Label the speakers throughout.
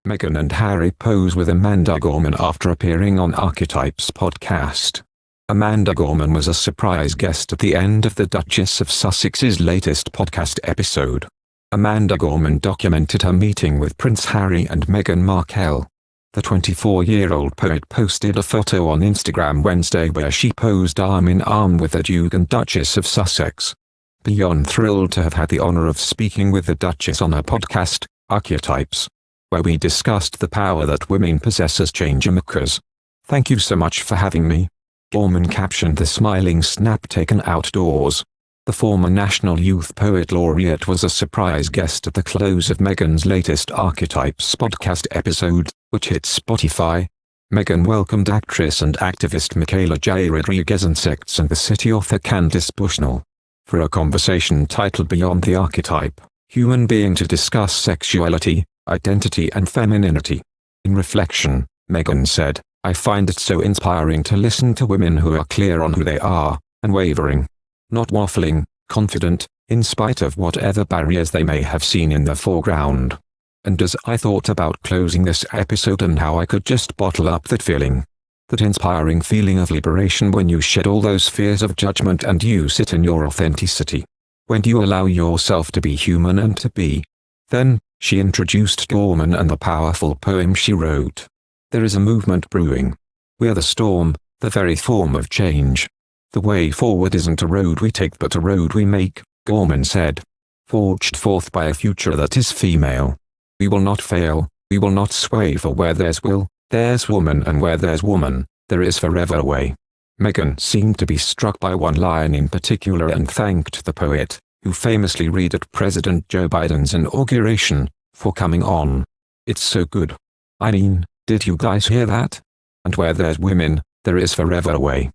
Speaker 1: Meghan and Harry pose with Amanda Gorman after appearing on Archetypes podcast. Amanda Gorman was a surprise guest at the end of the Duchess of Sussex's latest podcast episode. Amanda Gorman documented her meeting with Prince Harry and Meghan Markle. The 24-year-old poet posted a photo on Instagram Wednesday where she posed arm in arm with the Duke and Duchess of Sussex. Beyond thrilled to have had the honor of speaking with the Duchess on her podcast, Archetypes, where we discussed the power that women possess as changemakers. Thank you so much for having me. Gorman captioned the smiling snap taken outdoors. The former National Youth Poet Laureate was a surprise guest at the close of Meghan's latest Archetypes podcast episode, which hit Spotify. Meghan welcomed actress and activist Michaela J. Rodriguez and Sex and the City author Candice Bushnell for a conversation titled Beyond the Archetype, Human Being, to discuss sexuality, identity and femininity. In reflection, Meghan said, "I find it so inspiring to listen to women who are clear on who they are, unwavering, not waffling, confident, in spite of whatever barriers they may have seen in the foreground." And as I thought about closing this episode and how I could just bottle up that feeling, that inspiring feeling of liberation when you shed all those fears of judgment and you sit in your authenticity, when you allow yourself to be human and to be. Then, she introduced Gorman and the powerful poem she wrote. There is a movement brewing. We're the storm, the very form of change. The way forward isn't a road we take but a road we make, Gorman said. Forged forth by a future that is female. We will not fail, we will not sway, for where there's will, there's woman, and where there's woman, there is forever a way. Meghan seemed to be struck by one line in particular and thanked the poet, who famously read at President Joe Biden's inauguration, for coming on. It's so good. I mean, did you guys hear that? And where there's women, there is forever a way.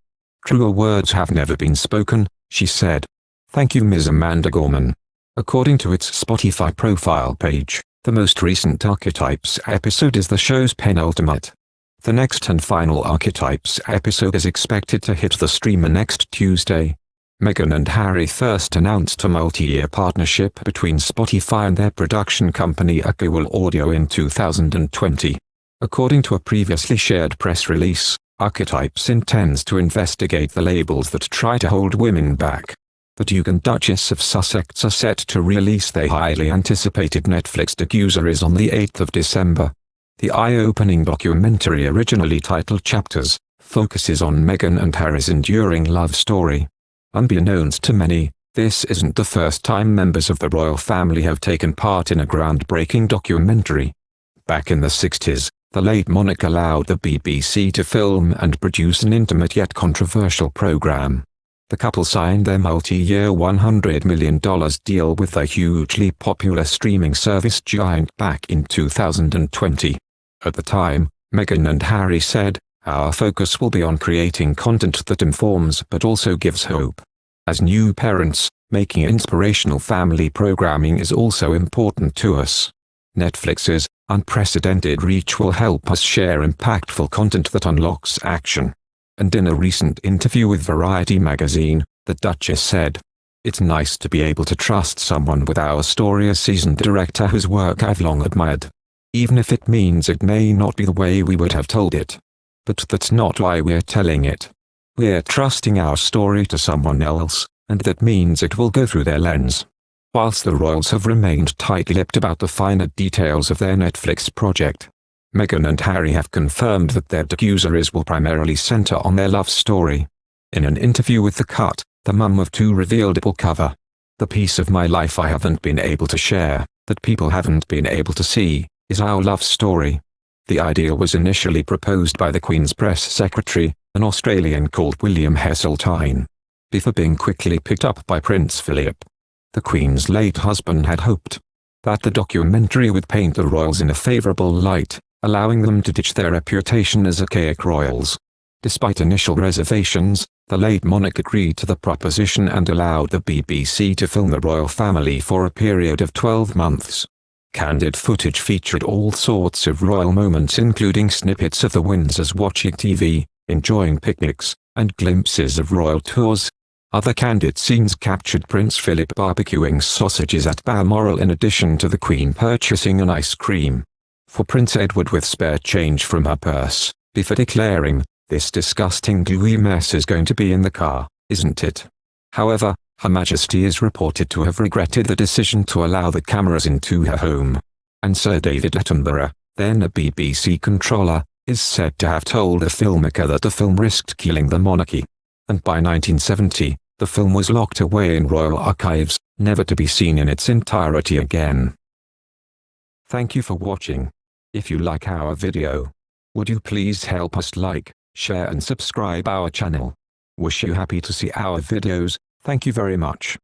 Speaker 1: Truer words have never been spoken, she said. Thank you, Ms. Amanda Gorman. According to its Spotify profile page, the most recent Archetypes episode is the show's penultimate. The next and final Archetypes episode is expected to hit the streamer next Tuesday. Meghan and Harry first announced a multi-year partnership between Spotify and their production company Archetypes Audio in 2020. According to a previously shared press release, Archetypes intends to investigate the labels that try to hold women back. The Duke and Duchess of Sussex are set to release their highly anticipated Netflix docuseries on the 8th of December. The eye-opening documentary, originally titled Chapters, focuses on Meghan and Harry's enduring love story. Unbeknownst to many, this isn't the first time members of the royal family have taken part in a groundbreaking documentary. Back in the 60s, the late monarch allowed the BBC to film and produce an intimate yet controversial program. The couple signed their multi-year $100 million deal with the hugely popular streaming service giant back in 2020. At the time, Meghan and Harry said, "Our focus will be on creating content that informs but also gives hope. As new parents, making inspirational family programming is also important to us. Netflix's unprecedented reach will help us share impactful content that unlocks action." And in a recent interview with Variety magazine, the Duchess said, "It's nice to be able to trust someone with our story, a seasoned director whose work I've long admired. Even if it means it may not be the way we would have told it. But that's not why we're telling it. We're trusting our story to someone else, and that means it will go through their lens." Whilst the royals have remained tight-lipped about the finer details of their Netflix project, Meghan and Harry have confirmed that their docuseries will primarily center on their love story. In an interview with The Cut, the mum of two revealed it will cover the piece of my life I haven't been able to share, that people haven't been able to see, is our love story. The idea was initially proposed by the Queen's press secretary, an Australian called William Heseltine, before being quickly picked up by Prince Philip. The Queen's late husband had hoped that the documentary would paint the royals in a favourable light, allowing them to ditch their reputation as archaic royals. Despite initial reservations, the late monarch agreed to the proposition and allowed the BBC to film the royal family for a period of 12 months. Candid footage featured all sorts of royal moments, including snippets of the Windsors watching TV, enjoying picnics, and glimpses of royal tours. Other candid scenes captured Prince Philip barbecuing sausages at Balmoral in addition to the Queen purchasing an ice cream. for Prince Edward with spare change from her purse, before declaring, "This disgusting gooey mess is going to be in the car, isn't it?" However, Her Majesty is reported to have regretted the decision to allow the cameras into her home. And Sir David Attenborough, then a BBC controller, is said to have told the filmmaker that the film risked killing the monarchy. And by 1970, the film was locked away in royal archives, never to be seen in its entirety again. Thank you for watching. If you like our video, would you please help us like, share and subscribe our channel. Wish you happy to see our videos. Thank you very much.